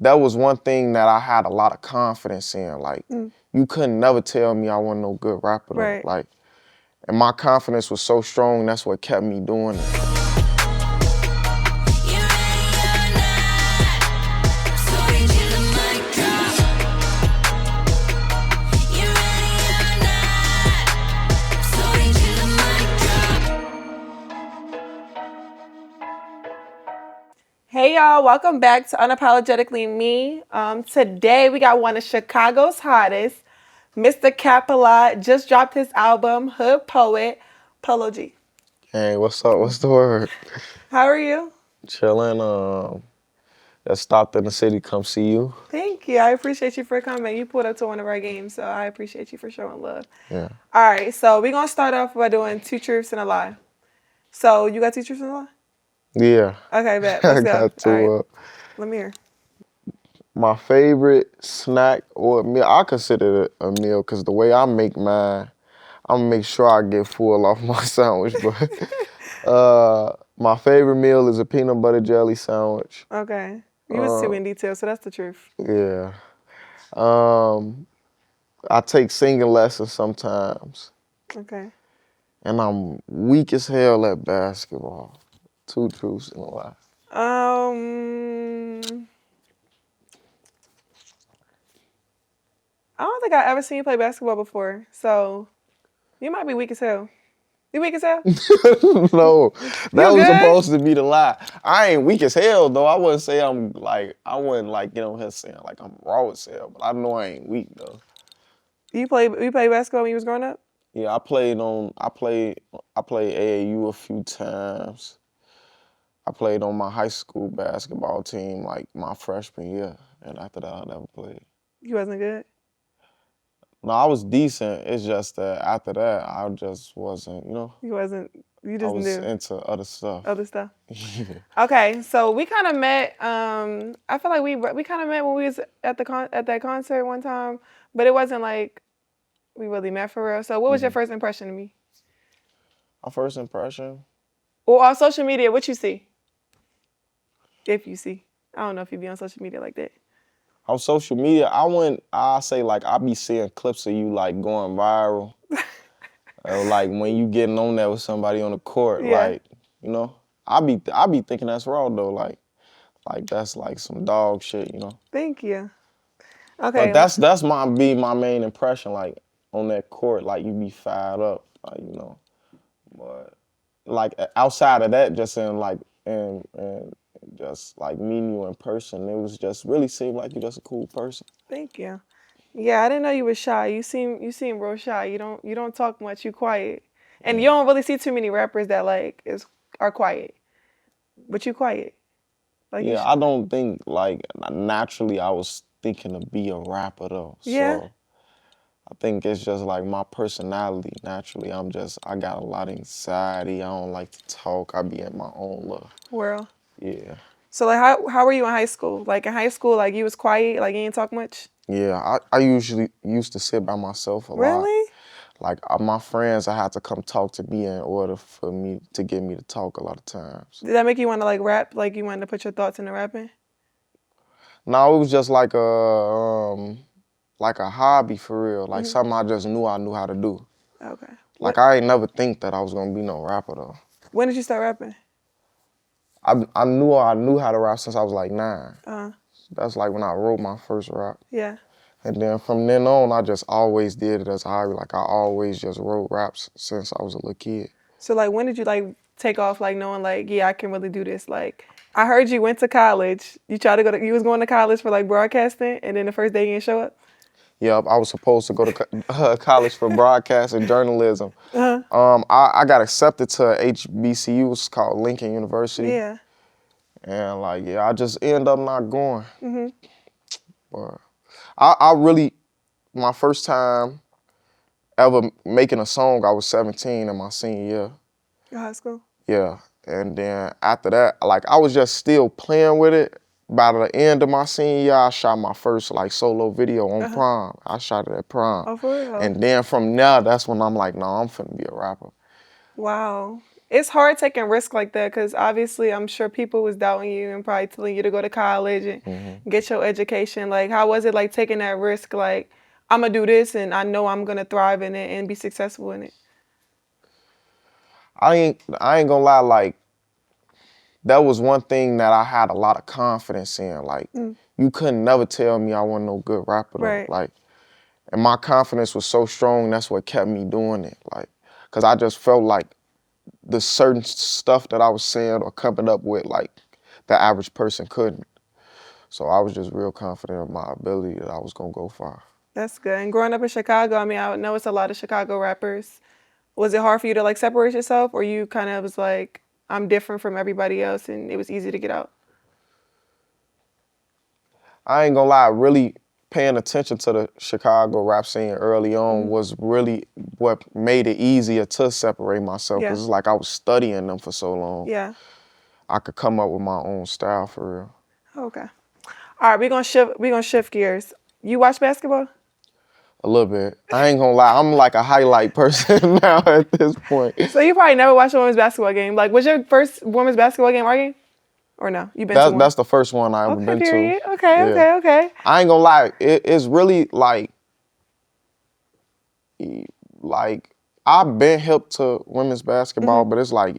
that was one thing that I had a lot of confidence in. Like, you couldn't never tell me I wasn't no good rapper. Right. Like, and my confidence was so strong, that's what kept me doing it. Hey y'all, welcome back to Unapologetically Me. Today we got one of Chicago's hottest, Mr. Capalot, just dropped his album, Hood Poet, Polo G. Hey, what's up? What's the word? How are you? Chilling. Just stopped in the city, come see you. Thank you. I appreciate you for coming. You pulled up to one of our games, so I appreciate you for showing love. Yeah. All right, so we're going to start off by doing 2 truths and a lie. So you got 2 truths and a lie? Yeah. Okay, bet. I Let's go. got to. All right. Let me hear. My favorite snack or meal, I consider it a meal because the way I make mine, I'm gonna make sure I get full off my sandwich. But my favorite meal is a peanut butter jelly sandwich. Okay. You was too in detail, so that's the truth. Yeah. I take singing lessons sometimes, Okay. and I'm weak as hell at basketball. 2 truths and a lie. I don't think I've ever seen you play basketball before, so you might be weak as hell. You weak as hell? No, that You was good? supposed to be the lie. I ain't weak as hell though. I wouldn't say I wouldn't like get on here saying like I'm raw as hell, but I know I ain't weak though. You played basketball when you was growing up? Yeah, I played AAU a few times. I played on my high school basketball team like my freshman year, and after that I never played. You wasn't good? No, I was decent. It's just that after that I just wasn't, You wasn't. You I just was knew into other stuff. other stuff. Yeah. Okay, so we kind of met. I feel like we kind of met when we was at that concert one time, but it wasn't like we really met for real. So what was your first impression of me? My first impression? Or on social media, what you see? If you see. I don't know if you be on social media like that. On social media, I say like I be seeing clips of you like going viral. Or like when you getting on there with somebody on the court, Yeah. like, I be thinking that's raw though, like that's like some dog shit, Thank you. Okay. But that's my main impression, like on that court, like you be fired up, like. But like outside of that, just in like and just like meeting you in person, it was just really seemed like you're just a cool person. Thank you. Yeah, I didn't know you were shy. You seem real shy. You don't talk much. You quiet, and you don't really see too many rappers that like are quiet. But you quiet. Like Yeah, I don't think like naturally I was thinking to be a rapper though. Yeah. So I think it's just like my personality. Naturally, I got a lot of anxiety. I don't like to talk. I be in my own little world. Yeah. So like how were you in high school? Like in high school, like you was quiet, like you didn't talk much? Yeah, I usually used to sit by myself a lot. Really? Like my friends, I had to come talk to me in order for me to get me to talk a lot of times. Did that make you want to like rap? Like you wanted to put your thoughts into rapping? No, it was just like a hobby for real. Like something I just knew I knew how to do. Okay. Like I ain't never think that I was gonna be no rapper though. When did you start rapping? I knew how to rap since I was like 9. Uh-huh. That's like when I wrote my first rap. Yeah. And then from then on, I just always did it as a hobby. Like I always just wrote raps since I was a little kid. So like when did you like take off like knowing like, yeah, I can really do this? Like I heard you went to college. You was going to college for like broadcasting and then the first day you didn't show up? Yep, I was supposed to go to college for broadcast and journalism. Uh-huh. I got accepted to HBCU, it's called Lincoln University. Yeah. And like, yeah, I just ended up not going. But I really, my first time ever making a song, I was 17 in my senior year. Your high school? Yeah, and then after that, like I was just still playing with it. By the end of my senior year, I shot my first like solo video on prom. I shot it at prom. Oh, for real? And then from there, that's when I'm like, no, I'm finna be a rapper. Wow. It's hard taking risks like that because obviously I'm sure people was doubting you and probably telling you to go to college and get your education. Like, how was it like taking that risk? Like, I'm gonna do this and I know I'm gonna thrive in it and be successful in it. I ain't gonna lie, like that was one thing that I had a lot of confidence in. Like you couldn't never tell me I wasn't no good rapper though. Right. Like, and my confidence was so strong, that's what kept me doing it. Like, cause I just felt like the certain stuff that I was saying or coming up with, like the average person couldn't. So I was just real confident in my ability that I was gonna go far. That's good. And growing up in Chicago, I mean, I know it's a lot of Chicago rappers. Was it hard for you to like separate yourself, or you kind of was like, I'm different from everybody else, and it was easy to get out? I ain't gonna lie, really paying attention to the Chicago rap scene early on was really what made it easier to separate myself. Yeah. Cause it's like I was studying them for so long. Yeah. I could come up with my own style for real. Okay. All right, we're gonna shift gears. You watch basketball? A little bit. I ain't gonna lie, I'm like a highlight person now at this point. So you probably never watched a women's basketball game. Like, was your first women's basketball game our game? Or no? You've been to one? That's the first one I ever been period. to. Okay, Yeah. okay. I ain't gonna lie, it's really like I've been hip to women's basketball, but it's like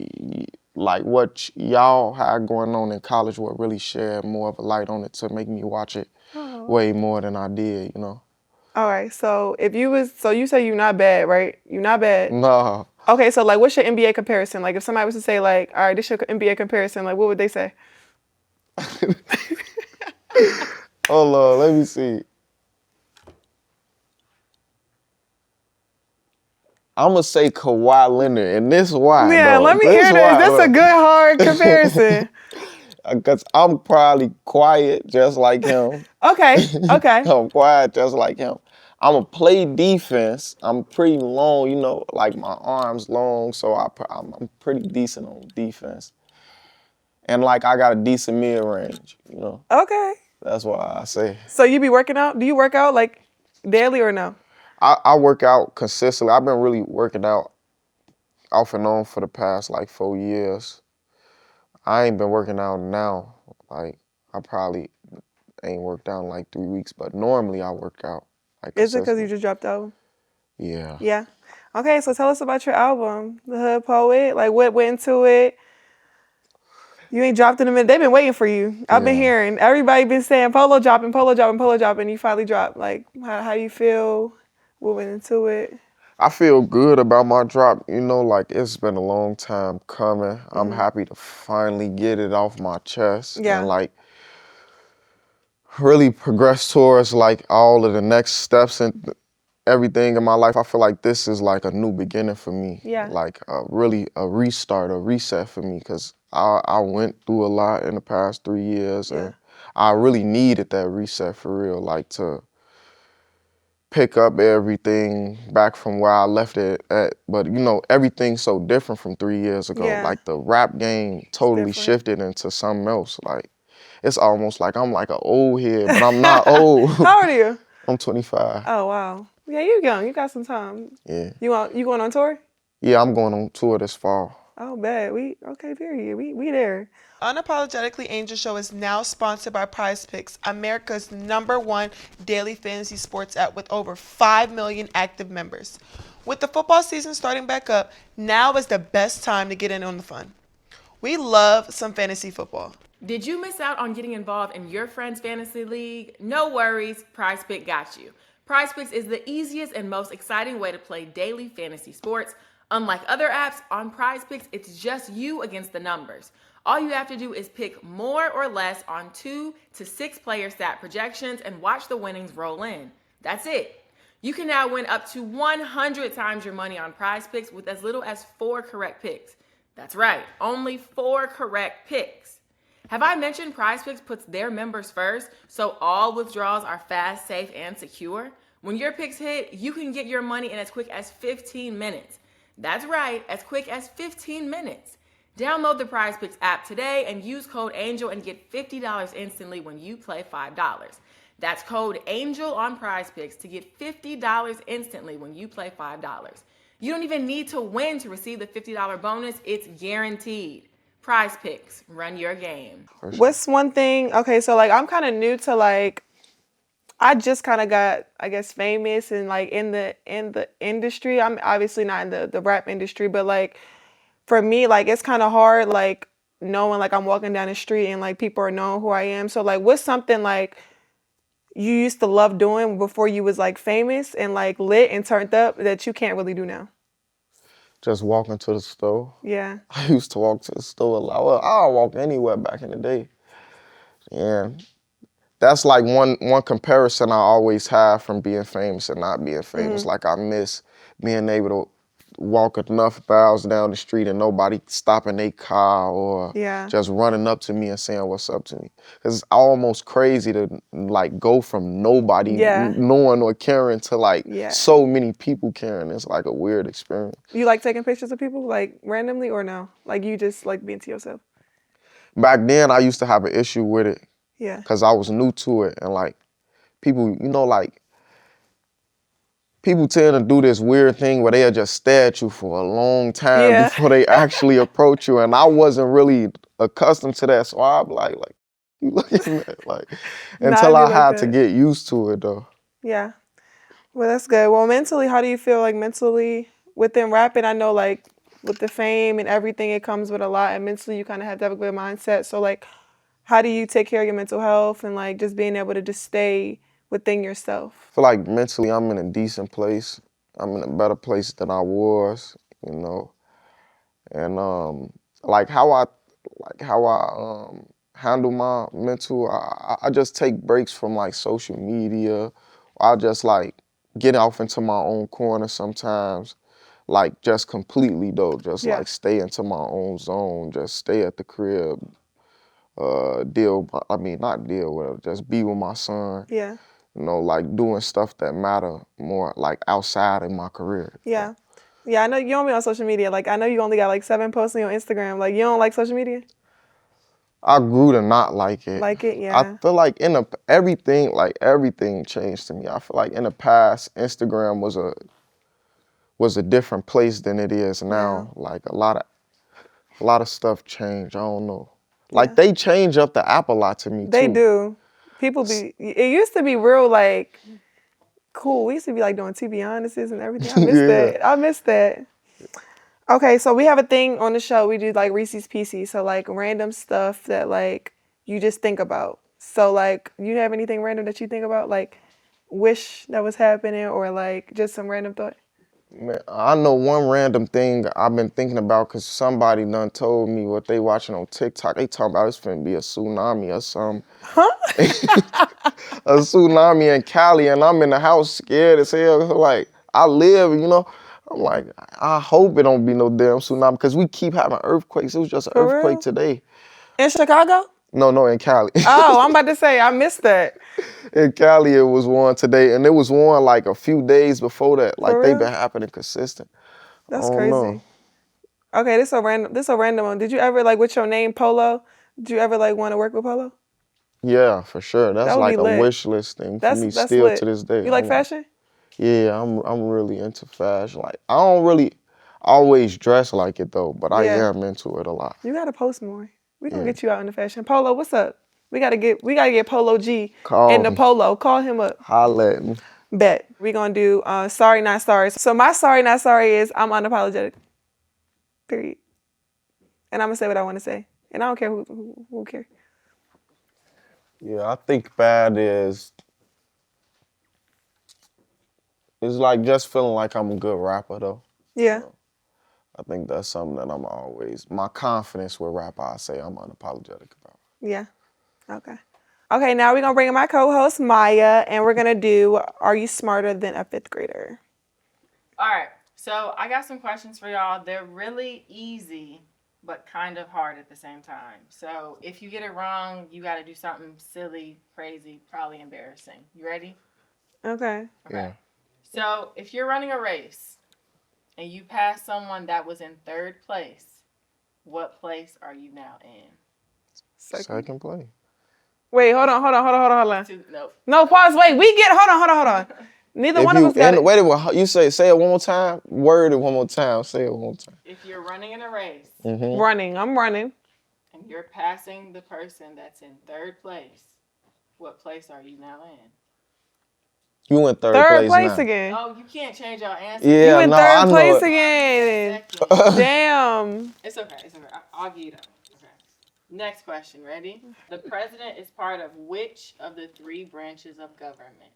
what y'all had going on in college what really shed more of a light on it to make me watch it way more than I did, you know. All right, so you say you're not bad, right? You're not bad. No. Okay, so like what's your NBA comparison? Like if somebody was to say like, all right, this your NBA comparison, like what would they say? Hold on, let me see. I'm gonna say Kawhi Leonard, and this why. Yeah, though. let me hear this. That's a good hard comparison. Because I'm probably quiet just like him. Okay. I'm quiet just like him. I'm a play defense. I'm pretty long, you know, like my arms long, so I'm pretty decent on defense. And like I got a decent mid range, you know. Okay. That's why I say. So you be working out? Do you work out like daily or no? I work out consistently. I've been really working out off and on for the past like 4 years. I ain't been working out now. Like I probably ain't worked out in like 3 weeks, but normally I work out. Like Is it because you just dropped the album? Yeah. Yeah. Okay, so tell us about your album, The Hood Poet. Like what went into it? You ain't dropped in a minute. They've been waiting for you. I've been hearing everybody been saying Polo dropping, and you finally dropped. Like how do you feel? What went into it? I feel good about my drop. You know, like it's been a long time coming. I'm happy to finally get it off my chest and like really progress towards like all of the next steps and everything in my life. I feel like this is like a new beginning for me. Yeah. Like really a restart, a reset for me because I went through a lot in the past 3 years and I really needed that reset for real, like to pick up everything back from where I left it at. But you know, everything's so different from 3 years ago. Yeah. Like the rap game totally shifted into something else. Like it's almost like I'm like an old head, but I'm not old. How old are you? I'm 25. Oh wow. Yeah, you young. You got some time. Yeah. You going on tour? Yeah, I'm going on tour this fall. Oh, bad. Period. We there. Unapologetically Angel Show is now sponsored by Prizepicks, America's #1 daily fantasy sports app with over 5 million active members. With the football season starting back up, now is the best time to get in on the fun. We love some fantasy football. Did you miss out on getting involved in your friend's fantasy league? No worries, PrizePicks got you. PrizePicks is the easiest and most exciting way to play daily fantasy sports. Unlike other apps, on PrizePicks, it's just you against the numbers. All you have to do is pick more or less on 2 to 6 player stat projections and watch the winnings roll in. That's it. You can now win up to 100 times your money on PrizePicks with as little as 4 correct picks. That's right, only 4 correct picks. Have I mentioned PrizePicks puts their members first, so all withdrawals are fast, safe, and secure? When your picks hit, you can get your money in as quick as 15 minutes. That's right, as quick as 15 minutes. Download the PrizePicks app today and use code ANGEL and get $50 instantly when you play $5. That's code ANGEL on PrizePicks to get $50 instantly when you play $5. You don't even need to win to receive the $50 bonus. It's guaranteed. Prizepicks, run your game. For sure. What's one thing? Okay, so like I'm kind of new to like I just kind of got, I guess, famous and like in the industry. I'm obviously not in the rap industry, but like for me, like it's kind of hard, like knowing like I'm walking down the street and like people are knowing who I am. So like, what's something like you used to love doing before you was like famous and like lit and turned up that you can't really do now? Just walking to the store. Yeah. I used to walk to the store a lot. Well, I'll walk anywhere back in the day. Yeah. That's like one comparison I always have from being famous and not being famous. Like I miss being able to walk enough miles down the street and nobody stopping their car or Yeah. just running up to me and saying what's up to me. Cause it's almost crazy to like go from nobody Yeah. knowing or caring to like Yeah. so many people caring. It's like a weird experience. You like taking pictures of people like randomly or no? Like you just like being to yourself? Back then I used to have an issue with it. Yeah. Cause I was new to it and like people, you know, like people tend to do this weird thing where they'll just stare at you for a long time Yeah. before they actually approach you. And I wasn't really accustomed to that. So I'm like, you looking at like, until Nah, I be like had to that. get used to it though. Yeah. Well, that's good. Well, mentally, how do you feel like mentally within rapping? I know like with the fame and everything, it comes with a lot. And mentally, you kind of have to have a good mindset. So like, how do you take care of your mental health and like just being able to just stay within yourself? I feel like mentally I'm in a decent place. I'm in a better place than I was, you know. And like how I handle my mental, I just take breaks from like social media. I just like get off into my own corner sometimes, like just completely though, just Yeah. like stay into my own zone, just stay at the crib, not deal with it, just be with my son. Yeah. You know, like doing stuff that matter more like outside in my career. Yeah. Yeah, I know you don't be on social media. Like, I know you only got like 7 posts on your Instagram. Like, you don't like social media? I grew to not like it. Like it, I yeah. feel like everything changed to me. I feel like in the past, Instagram was a different place than it is now. Like a lot of stuff changed. I don't know. Like Yeah. they change up the app a lot to me They too. do. People be, it used to be real like cool. We used to be like doing TV honesties and everything. I miss Yeah. that. I miss that. Okay, so we have a thing on the show. We do like Reeses Pieces. So like random stuff that like you just think about. So like you have anything random that you think about? Like wish that was happening or like just some random thought? Man, I know one random thing I've been thinking about because somebody done told me what they watching on TikTok. They talking about it's finna be a tsunami or something. Huh? A tsunami in Cali, and I'm in the house scared as hell. Like, I live, you know. I'm like, I hope it don't be no damn tsunami because we keep having earthquakes. It was just an For earthquake real? today. In Chicago? No, in Cali. Oh, I'm about to say I missed that. In Cali, it was one today, and it was one like a few days before that. Like, For they real? been happening consistent. That's I don't crazy. know. Okay, this a random one. Did you ever like with your name Polo? Did you ever like want to work with Polo? Yeah, for sure. That's That would be like a lit. wish list thing for me That's still lit. to this day. You like I'm fashion? Yeah, I'm really into fashion. Like I don't really always dress like it though, but I Yeah. am into it a lot. You gotta post more. We gonna Yeah. get you out in the fashion. Polo, what's up? We gotta get Polo G Call in the me. Polo. Call him up. Holla at me. Bet. We gonna do sorry not sorry. So my sorry not sorry is I'm unapologetic. Period. And I'm gonna say what I want to say, and I don't care who cares. Yeah, I think bad is it's like just feeling like I'm a good rapper though. Yeah. I think that's something that my confidence with rap, I say I'm unapologetic about. Yeah. Okay. Okay, now we're going to bring in my co-host, Maya, and we're going to do Are You Smarter Than a Fifth Grader? All right, so I got some questions for y'all. They're really easy, but kind of hard at the same time. So if you get it wrong, you got to do something silly, crazy, probably embarrassing. You ready? Okay. Okay. Yeah. So if you're running a race and you pass someone that was in third place, what place are you now in? Second play. Wait, hold on. Nope. No, pause. Wait, hold on. Neither If one of you us got it. wait a minute, you say it one more time. Word it one more time. Say it one more time. If you're running in a race Running. I'm running. and you're passing the person that's in third place, what place are you now in? You in third Third place place now. again. Oh, you can't change your answer. Yeah, You in no, third I know place it. again. Damn. It's okay. It's okay. I'll give you that. Okay. Next question. Ready? The president is part of which of the 3 branches of government?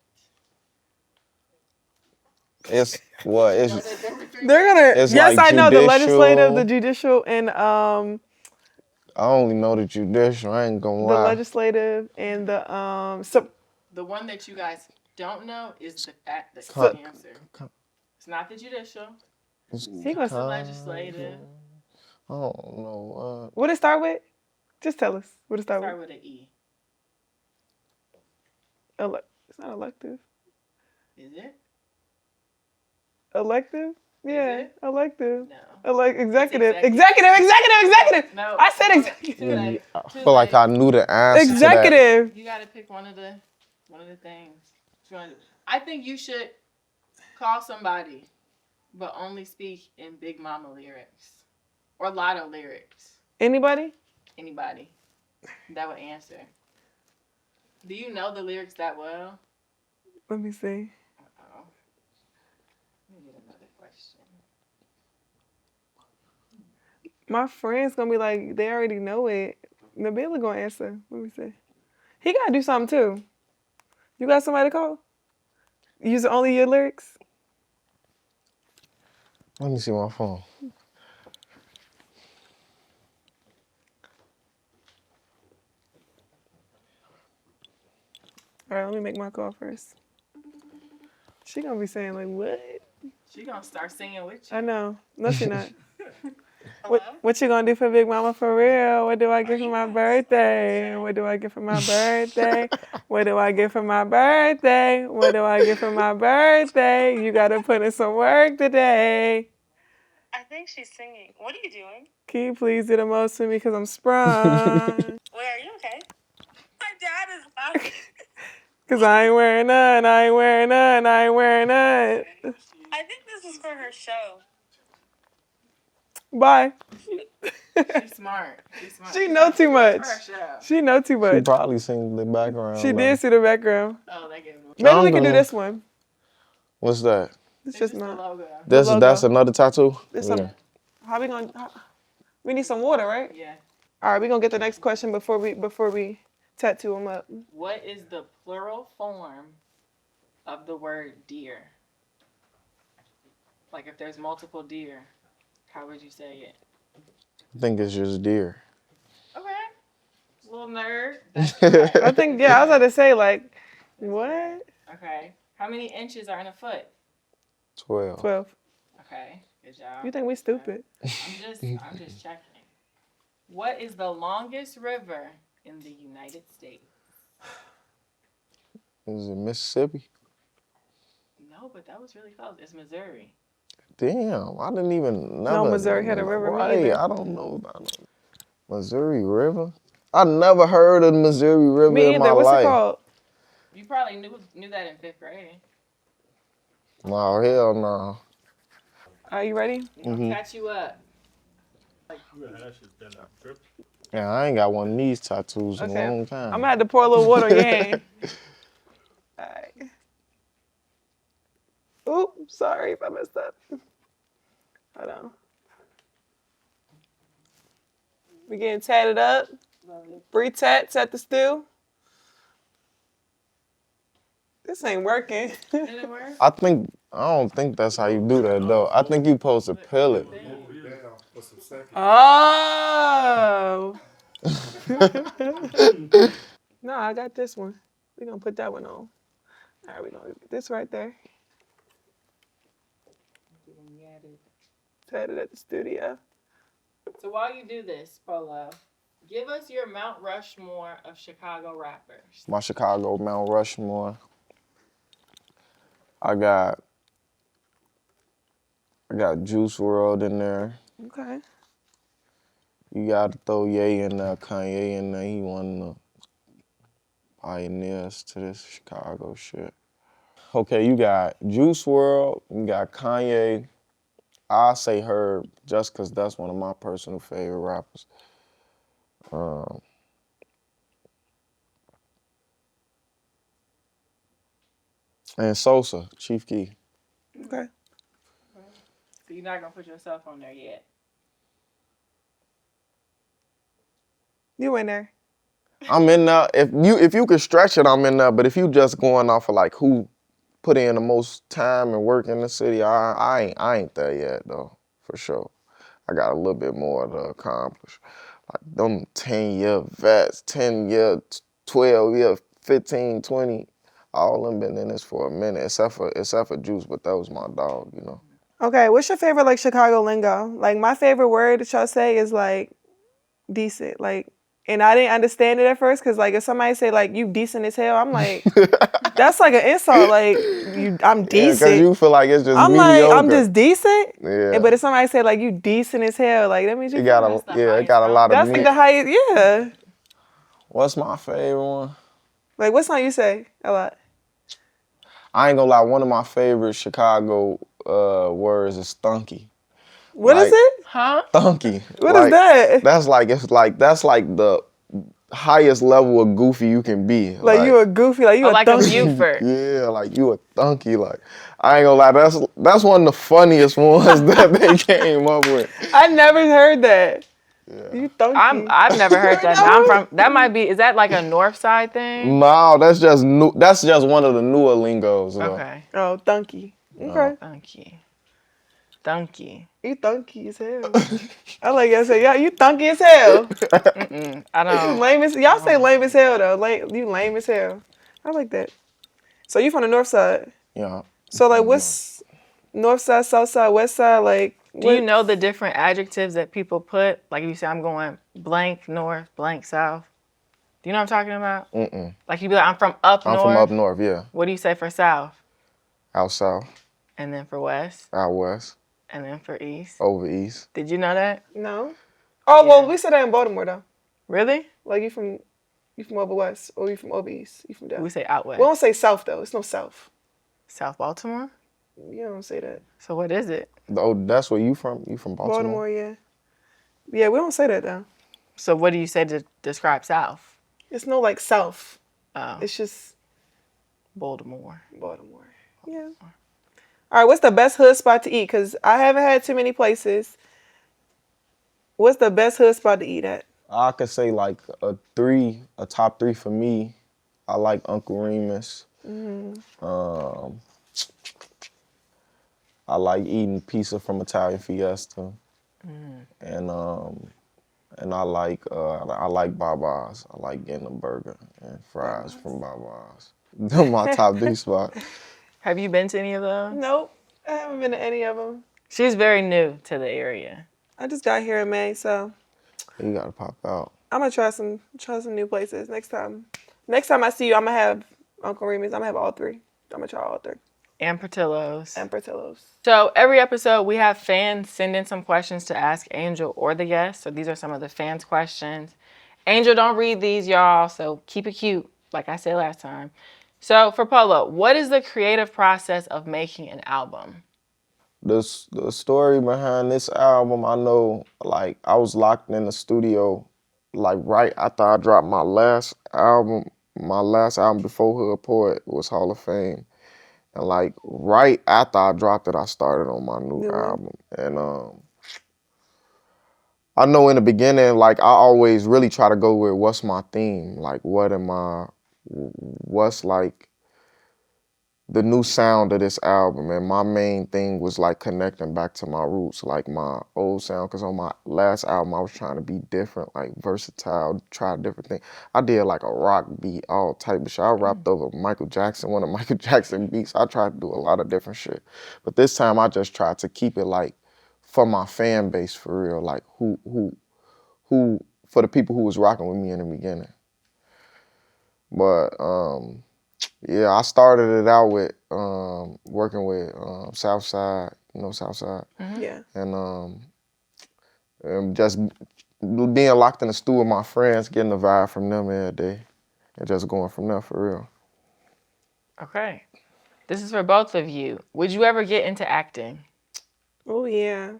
It's what? Know It's that there were 3 They're gonna. It's Yes, like I know the legislative, judicial. the judicial, and I only know the judicial. I ain't gonna the lie. legislative and the The one that you guys don't know is the Con- answer. It's not the judicial. It's He It's the gonna. legislative. I don't know. What it start with? Just tell us. What it start Start with? with an E. It's not elective. Is it? Elective? Yeah, it? elective. No. Executive. It's Executive. No. I said Too executive. late. I Too feel like late. I knew the answer to that. Executive. You gotta pick one of the things. Which one? I think you should call somebody, but only speak in Big Mama lyrics or Lotto lyrics. Anybody? Anybody that would answer. Do you know the lyrics that well? Let me see. Uh-oh. Let me get another question. My friend's gonna be like, they already know it. Nabila gonna answer. Let me see. He gotta do something too. You got somebody to call? Use only your lyrics? Let me see my phone. All right, let me make my call first. She gonna be saying like, what? She gonna start singing with you. I know. No, she not. What you gonna do for Big Mama for real? What do I get for my birthday? What do I get for my birthday? What do I get for my birthday? What do I get for my birthday? You gotta put in some work today. I think she's singing. What are you doing? Can you please do the most for me because I'm sprung? Wait, are you okay? My dad is laughing. Because I ain't wearing none, I ain't wearing none, I ain't wearing none. I think this is for her show. Bye. She's smart. She know too much. She know too She much. probably seen the background. She did see the background. Oh, they gave it. Maybe we can do this one. What's that? It's just the not. logo. That's another tattoo? This Yeah. some. How we gonna? We need some water, right? Yeah. All right, we gonna get the next question before we tattoo them up. What is the plural form of the word deer? Like if there's multiple deer, how would you say it? I think it's just deer. Okay. Little nerd. That's correct. I think I was about to say like, what? Okay. How many inches are in a foot? 12. 12. Okay. Good job. You think we stupid? I'm just checking. What is the longest river in the United States? Is it Mississippi? No, but that was really close. It's Missouri. Damn, I didn't even No, Missouri had a river, me Right, either. I don't know about it. Missouri River? I never heard of the Missouri River Me in my either. What's life. it called? You probably knew that in 5th grade. No, hell no. Are you ready? Mhm. Catch you up. Yeah, I ain't got one of these tattoos in a long time. I'm gonna have to pour a little water on your hand. All right. Oop, sorry if I messed up. Hold on. We getting tatted up. Free tats at the stew. This ain't working. Did it work? I don't think that's how you do that though. I think you supposed to peel it. Oh. No, I got this one. We're gonna put that one on. All right, we're gonna get this right there. Tatted at the studio. So while you do this, Polo, give us your Mount Rushmore of Chicago rappers. My Chicago Mount Rushmore. I got Juice WRLD in there. Okay. You gotta throw Ye in there, Kanye in there. He one of the pioneers to this Chicago shit. Okay, you got Juice World, you got Kanye. I say Herb just because that's one of my personal favorite rappers. And Sosa, Chief Keef. Okay. So you're not gonna put yourself on there yet. You in there. I'm in there. If you could stretch it, I'm in there. But if you just going off of like who put in the most time and work in the city, I ain't there yet though, for sure. I got a little bit more to accomplish. Like them 10-year vets, 10-year, 12-year, 15, 20, all them been in this for a minute, except for Juice, but that was my dog, you know. Okay, what's your favorite like Chicago lingo? Like my favorite word that y'all say is like decent. Like, and I didn't understand it at first because like if somebody say like you decent as hell, I'm like that's like an insult. Like I'm Yeah, because decent. you feel like it's just I'm mediocre. like I'm just decent. Yeah. But if somebody say like you decent as hell, like that means you. It got a lot of That's like meat. the highest. Yeah. What's my favorite one? Like what song you say a lot? I ain't gonna lie, one of my favorite Chicago words is stunky. What is it? Huh? Stunky. What is that? That's like the highest level of goofy you can be. Like you a goofy, like you a like a donkey. Buford. Yeah, like you a thunky. Like I ain't gonna lie, that's one of the funniest ones that they came up with. I never heard that. Yeah. You donkey. I've never heard that. That might be. Is that like a North Side thing? No, that's just new. That's just one of the newer lingos. Though. Okay. Oh, donkey. Okay. Donkey. You donkey as hell. I like y'all say, yeah, you donkey as hell. I don't. Lame as y'all say lame as hell though. You lame as hell. I like that. So you from the north side? Yeah. So like, what's north side, south side, west side? Like, Do you know the different adjectives that people put? Like if you say I'm going blank north, blank south. Do you know what I'm talking about? Mm-mm. Like you be like I'm from up north. I'm from up north. Yeah. What do you say for south? Out south. And then for west. Out west. And then for east. Over east. Did you know that? No. Oh well, we said that in Baltimore though. Really? Like you from over west or you from over east? You from down? We say out west. We don't say south though. It's no south. South Baltimore? You don't say that. So what is it? Oh, that's where you from? You from Baltimore? Baltimore, yeah. Yeah, we don't say that though. So what do you say to describe south? It's no like south. Oh. It's just Baltimore. Yeah. All right, what's the best hood spot to eat? Because I haven't had too many places. What's the best hood spot to eat at? I could say like a top three for me. I like Uncle Remus. I like eating pizza from Italian Fiesta. And I like Baba's. I like getting a burger and fries from Baba's. They're my top three spots. Have you been to any of those? Nope, I haven't been to any of them. She's very new to the area. I just got here in May, so You gotta pop out. I'm gonna try some new places next time. Next time I see you, I'm gonna have Uncle Remus. I'm gonna have all three. I'm gonna try all three. And Portillo's. And Portillo's. So every episode, we have fans send in some questions to ask Angel or the guest. So these are some of the fans' questions. Angel don't read these, y'all, so keep it cute, like I said last time. So for Polo, what is the creative process of making an album? The story behind this album, I know, like, I was locked in the studio, like, right after I dropped my last album before Hood Poet was Hall of Fame. And, like, right after I dropped it, I started on my new album. And I know in the beginning, like, I always really try to go with what's my theme? Like, what's, like, the new sound of this album, and my main thing was like connecting back to my roots, like my old sound, because on my last album I was trying to be different, like versatile, try different things. I did like a rock beat, all type of shit. I rapped over Michael Jackson, one of Michael Jackson beats. I tried to do a lot of different shit. But this time I just tried to keep it like for my fan base for real, like who for the people who was rocking with me in the beginning. But yeah, I started it out with working with Southside, you know Southside? Mm-hmm. Yeah. And just being locked in the stew with my friends, getting the vibe from them every day, and just going from there for real. Okay. This is for both of you. Would you ever get into acting? Oh yeah.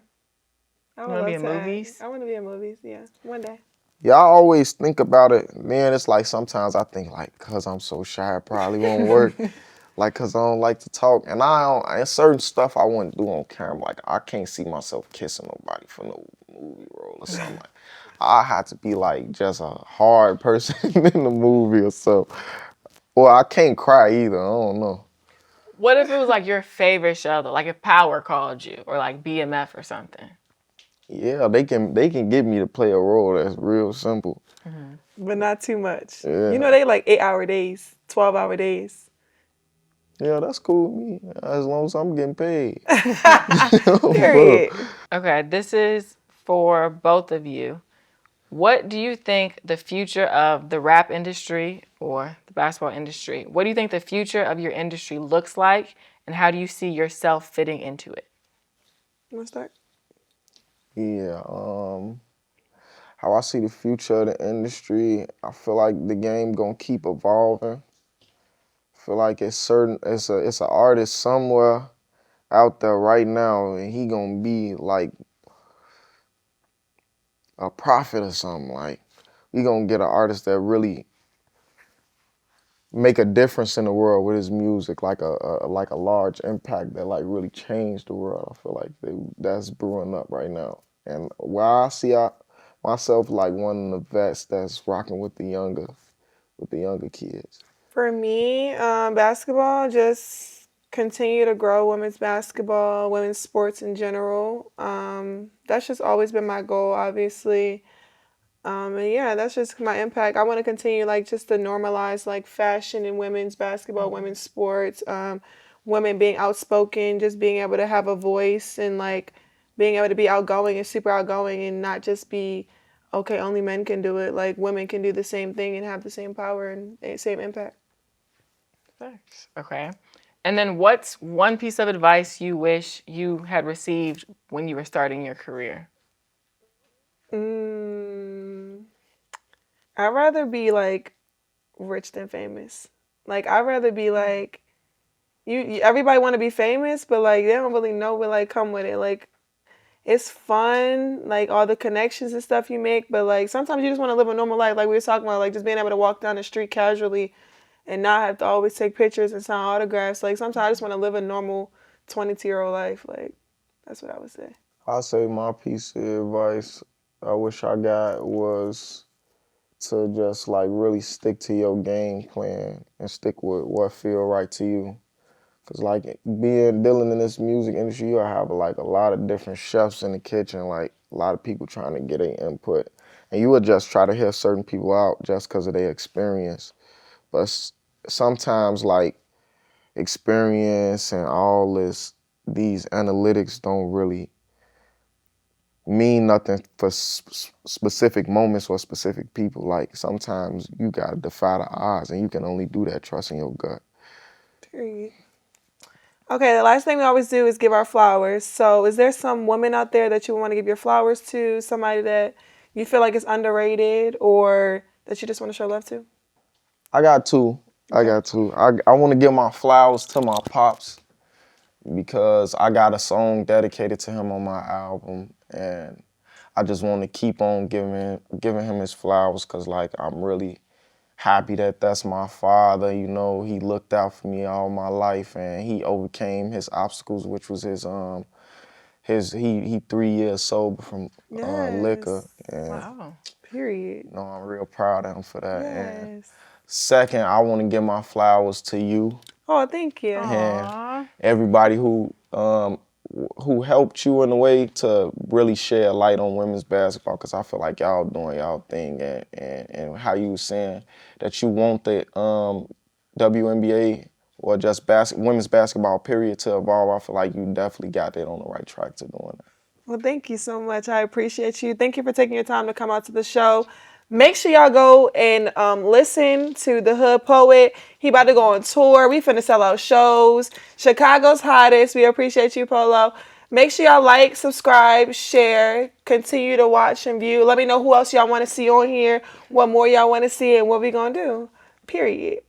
I You would want to be love in to act. movies? I want to be in movies. Yeah, one day. Yeah, I always think about it. Then it's like sometimes I think like, cause I'm so shy, it probably won't work. Like, cause I don't like to talk, and and certain stuff I wouldn't do on camera. Like, I can't see myself kissing nobody for no movie role or something. Like, I had to be like just a hard person in the movie or so. Well, I can't cry either. I don't know. What if it was like your favorite show though? Like if Power called you or like BMF or something? Yeah, they can get me to play a role that's real simple. But not too much. Yeah. You know they like 8-hour days, 12-hour days. Yeah, that's cool with me. As long as I'm getting paid. Period. Okay, this is for both of you. What do you think the future of the rap industry or the basketball industry, what do you think the future of your industry looks like, and how do you see yourself fitting into it? You wanna start? Yeah, how I see the future of the industry, I feel like the game gonna keep evolving. I feel like it's a artist somewhere out there right now, and he gonna be like a prophet or something. Like, we gonna get an artist that really make a difference in the world with his music, like a large impact that like really changed the world. I feel like that's brewing up right now, and where I see myself like one of the vets that's rocking with the younger kids. For me, basketball, just continue to grow women's basketball, women's sports in general. That's just always been my goal, obviously. And yeah, that's just my impact. I want to continue like just to normalize like fashion in women's basketball, women's sports, women being outspoken, just being able to have a voice and like being able to be outgoing and super outgoing and not just be okay, only men can do it. Like women can do the same thing and have the same power and same impact. Thanks. Okay. And then what's one piece of advice you wish you had received when you were starting your career? I'd rather be like rich than famous. Like I'd rather be like everybody want to be famous, but like they don't really know what like come with it. Like it's fun, like all the connections and stuff you make, but like sometimes you just want to live a normal life. Like we were talking about, like just being able to walk down the street casually and not have to always take pictures and sign autographs. Like sometimes I just want to live a normal 22-year-old life. Like that's what I would say. I say my piece of advice I wish I got was to just like really stick to your game plan and stick with what feel right to you. Cause like dealing in this music industry, you have like a lot of different chefs in the kitchen, like a lot of people trying to get their input. And you would just try to hear certain people out just because of their experience. But sometimes like experience and all these analytics don't really mean nothing for specific moments or specific people. Like sometimes you gotta defy the odds, and you can only do that trusting your gut. Period. Okay, the last thing we always do is give our flowers. So, is there some woman out there that you want to give your flowers to? Somebody that you feel like is underrated or that you just want to show love to? I got two. I want to give my flowers to my pops because I got a song dedicated to him on my album, and I just want to keep on giving him his flowers because like I'm really happy that that's my father. You know, he looked out for me all my life, and he overcame his obstacles, which was he 3 years sober from liquor, Yes. and Wow. Period. you know, I'm real proud of him for that. And Yes. second, I want to give my flowers to you Oh, thank you. and everybody who helped you in a way to really shed light on women's basketball, because I feel like y'all doing y'all thing, and how you was saying that you want the WNBA or just women's basketball period to evolve. I feel like you definitely got that on the right track to doing that. Well, thank you so much. I appreciate you. Thank you for taking your time to come out to the show. Make sure y'all go and listen to the Hood Poet. He about to go on tour. We finna sell out shows. Chicago's hottest. We appreciate you, Polo. Make sure y'all like, subscribe, share, continue to watch and view. Let me know who else y'all want to see on here, what more y'all want to see, and what we gonna do. Period.